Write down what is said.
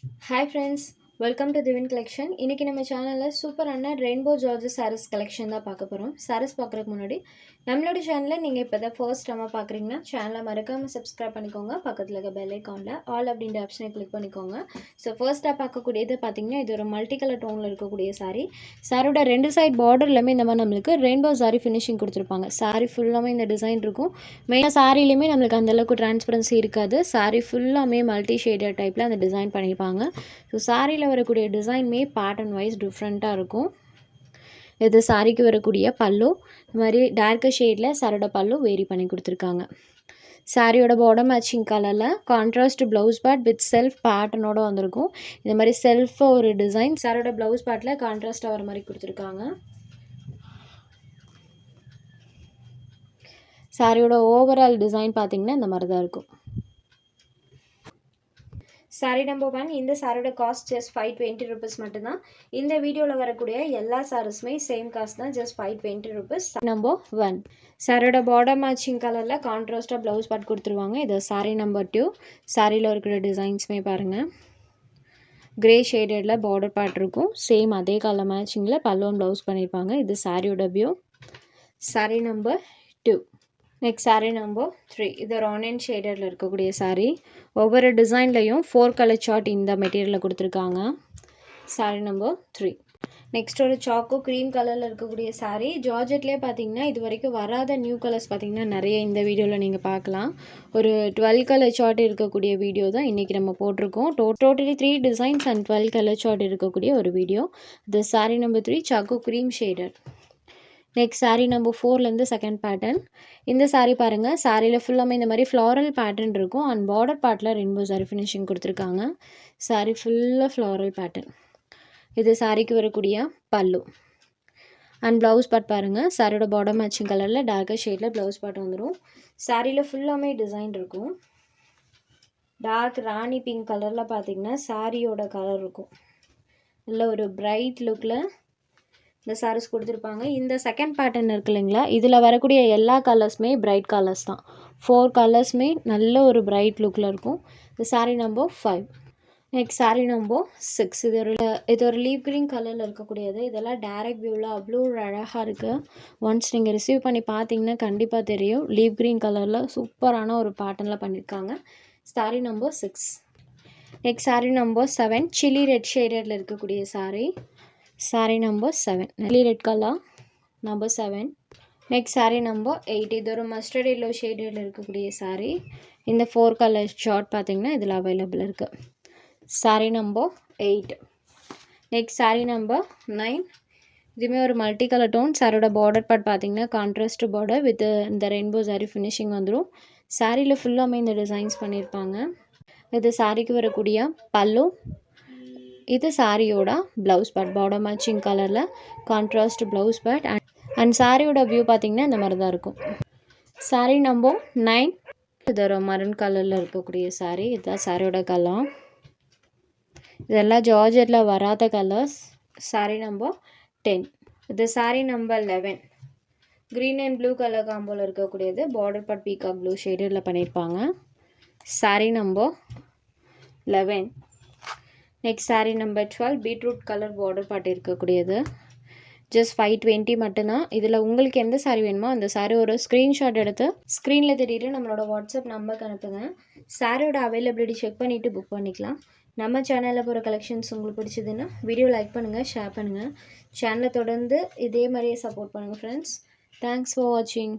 Hi friends, welcome to Divin Collection. இன்னைக்கு நம்ம சேனல்ல சூப்பரான ரெயின்போ ஜார்ஜஸ் சாரீஸ் கலெக்ஷன் தான் பார்க்க போறோம். சாரீஸ் பார்க்கறதுக்கு முன்னாடி நம்மளோட சேனலை நீங்க இப்பதான் ஃபர்ஸ்ட் டைமா பார்க்கறீங்கன்னா சேனலை மறக்காம சப்ஸ்கிரைப் பண்ணிக்கோங்க. பக்கத்துல இருக்க பெல் ஐகான்ல ஆல் அப்படின்ற ஆப்ஷனை கிளிக் பண்ணிக்கோங்க. ஸோ ஃபர்ஸ்டா பார்க்கக்கூடியது பார்த்தீங்கன்னா இது ஒரு மல்டி கலர் டோன்ல இருக்கக்கூடிய சாரீ. சாரியோட ரெண்டு சைடு பார்டர்லயுமே இந்த மாதிரி நம்மளுக்கு ரெயின்போ சாரி ஃபினிஷிங் கொடுத்துருப்பாங்க. சாரி ஃபுல்லாமே இந்த டிசைன் இருக்கும். மெயினாக சாரிலையுமே நம்மளுக்கு அந்த அளவுக்கு டிரான்ஸ்பரன்சி இருக்காது. சாரி ஃபுல்லாமே மல்டி ஷேடட் டைப்ல அந்த டிசைன் பண்ணியிருப்பாங்க. ஸோ சாரியில் வரக்கூடிய டிசைன்மே பேட்டர்ன் வைஸ் டிஃப்ரெண்ட்டாக இருக்கும். இது சாரிக்கு வரக்கூடிய பல்லு இந்த மாதிரி டார்க்கர் ஷேடில் சாரோட பல்லு வேரி பண்ணி கொடுத்துருக்காங்க. சாரியோட பார்டர் மேட்சிங் கலரில் contrast blouse part with self பேட்டர்னோட வந்திருக்கும். இந்த மாதிரி செல்ஃபாக ஒரு டிசைன் சாரோட ப்ளவுஸ் பார்ட்டில் கான்ட்ராஸ்ட்டாக வர மாதிரி கொடுத்துருக்காங்க. சாரியோட ஓவரால் டிசைன் பார்த்தீங்கன்னா இந்த மாதிரி தான் இருக்கும். சாரீ நம்பர் 1. இந்த சாரியோட காஸ்ட் ஜஸ்ட் 520 rupees மட்டும்தான். இந்த வீடியோவில் வரக்கூடிய எல்லா சாரீஸுமே சேம் காஸ்ட் தான், ஜஸ்ட் 520 rupees. நம்பர் 1. சாரியோட பார்டர் மேட்சிங் கலரில் கான்ட்ராஸ்டாக ப்ளவுஸ் பார்ட் கொடுத்துருவாங்க. இது சாரீ நம்பர் 2. சாரியில் இருக்கிற டிசைன்ஸுமே பாருங்கள். கிரே ஷேடடில் பார்டர் பார்ட் இருக்கும். சேம் அதே கலர் மேட்சிங்கில் பல்லுவன் ப்ளவுஸ் பண்ணியிருப்பாங்க. இது சாரியோட view. Sari number 2. Next sari number 3. இது ஒரு ஆனியன் ஷேடரில் இருக்கக்கூடிய சாரீ. ஒவ்வொரு டிசைன்லையும் 4 கலர் சார்ட் இந்த மெட்டீரியலில் கொடுத்துருக்காங்க. சாரீ நம்பர் 3. நெக்ஸ்ட் ஒரு சாக்கோ க்ரீம் கலரில் இருக்கக்கூடிய சாரீ. ஜார்ஜெட்லேயே பார்த்தீங்கன்னா இது வரைக்கும் வராத நியூ கலர்ஸ் பார்த்தீங்கன்னா நிறைய இந்த வீடியோவில் நீங்கள் பார்க்கலாம். ஒரு 12 கலர் சார்ட் இருக்கக்கூடிய வீடியோ தான் இன்றைக்கி நம்ம போட்டிருக்கோம். Totally 3 designs and 12 colour chart இருக்கக்கூடிய ஒரு வீடியோ. இது சாரீ நம்பர் 3 சாக்கோ க்ரீம் ஷேடர். நெக்ஸ்ட் சாரீ நம்பர் 4லேருந்து செகண்ட் பேட்டர்ன். இந்த சாரீ பாருங்கள். சாரியில் ஃபுல்லாமே இந்த மாதிரி ஃப்ளாரல் பேட்டர்ன் இருக்கும் அண்ட் பார்டர் பார்ட்டில் ரெயின்போ சாரி ஃபினிஷிங் கொடுத்துருக்காங்க. சாரீ ஃபுல்லாக ஃப்ளாரல் பேட்டர்ன். இது சாரிக்கு வரக்கூடிய பல்லு அண்ட் ப்ளவுஸ் பார்ட் பாருங்கள். சாரியோட பார்டர் மேட்சிங் கலரில் டார்க்கர் ஷேடில் ப்ளவுஸ் பார்ட் வந்துடும். சாரியில் ஃபுல்லாமே டிசைன் இருக்கும். டார்க் ராணி பிங்க் கலரில் பார்த்தீங்கன்னா சாரியோட கலர் இருக்கும். நல்ல ஒரு பிரைட் லுக்கில் இந்த சாரீஸ் கொடுத்துருப்பாங்க. இந்த செகண்ட் பேட்டர்ன் இருக்கு இல்லைங்களா, இதில் வரக்கூடிய எல்லா கலர்ஸுமே பிரைட் கலர்ஸ் தான். 4 கலர்ஸுமே நல்ல ஒரு பிரைட் லுக்கில் இருக்கும். இது sari number 5. Next sari number 6. இது ஒரு லீவ் க்ரீன் கலரில் இருக்கக்கூடியது. இதெல்லாம் டைரக்ட் வியூவில் அவ்வளோ ஒரு அழகாக இருக்குது. ஒன்ஸ் நீங்கள் ரிசீவ் பண்ணி பார்த்தீங்கன்னா கண்டிப்பாக தெரியும். லீவ் க்ரீன் கலரில் சூப்பரான ஒரு பேட்டர்னில் பண்ணியிருக்காங்க. Sari number 6. Next sari number 7. Chilli red ஷேடரில் இருக்கக்கூடிய சாரீ. சாரீ நம்பர் 7. நெல்லி red colour number 7. Next sari number 8. இது ஒரு மஸ்டர்ட் எல்லோ ஷேடில் இருக்கக்கூடிய சாரீ. இந்த 4 கலர் ஷார்ட் பார்த்தீங்கன்னா இதில் அவைலபிள் இருக்குது. Sari number 8. Next sari number 9. இதுவுமே ஒரு மல்டி கலர் டோன். சாரியோட பார்டர் பார்ட் பார்த்தீங்கன்னா கான்ட்ராஸ்ட் பார்டர் வித் இந்த ரெயின்போ சாரி ஃபினிஷிங் வந்துடும். சாரியில் ஃபுல்லாமே இந்த டிசைன்ஸ் பண்ணியிருப்பாங்க. இது சாரிக்கு வரக்கூடிய பல்லு. இது சாரியோட ப்ளவுஸ் பார்ட் பார்டர் மேட்சிங் கலரில் கான்ட்ராஸ்ட் ப்ளவுஸ் பார்ட் அண்ட் சாரியோட வியூ பார்த்தீங்கன்னா இந்த மாதிரி தான் இருக்கும். சாரீ நம்பர் 9. இது ஒரு மரன் கலரில் இருக்கக்கூடிய சாரீ. இதுதான் சாரியோட கலர். இதெல்லாம் ஜார்ஜெட்டில் வராத கலர்ஸ். சாரீ நம்பர் 10. இது sari number 11. Green and blue colour காம்போவில் இருக்கக்கூடியது. பார்டர் பார்ட் பீகாக் ப்ளூ ஷேடில் பண்ணியிருப்பாங்க. Sari number 11. Next sari number 12. Beetroot colour border part இருக்கக்கூடியது. ஜஸ்ட் 520 மட்டும்தான். இதில் உங்களுக்கு எந்த சாரீ வேணுமோ அந்த சாரீ ஒரு ஸ்க்ரீன்ஷாட் எடுத்து ஸ்க்ரீனில் தெரியுது நம்மளோட வாட்ஸ்அப் நம்பருக்கு அனுப்புங்க. சாரியோட அவைலபிலிட்டி செக் பண்ணிவிட்டு புக் பண்ணிக்கலாம். நம்ம சேனலில் போகிற கலெக்ஷன்ஸ் உங்களுக்கு பிடிச்சதுன்னா வீடியோ லைக் பண்ணுங்கள், ஷேர் பண்ணுங்கள். சேனலை தொடர்ந்து இதே மாதிரியே சப்போர்ட் பண்ணுங்கள் ஃப்ரெண்ட்ஸ். தேங்க்ஸ் ஃபார் வாட்சிங்.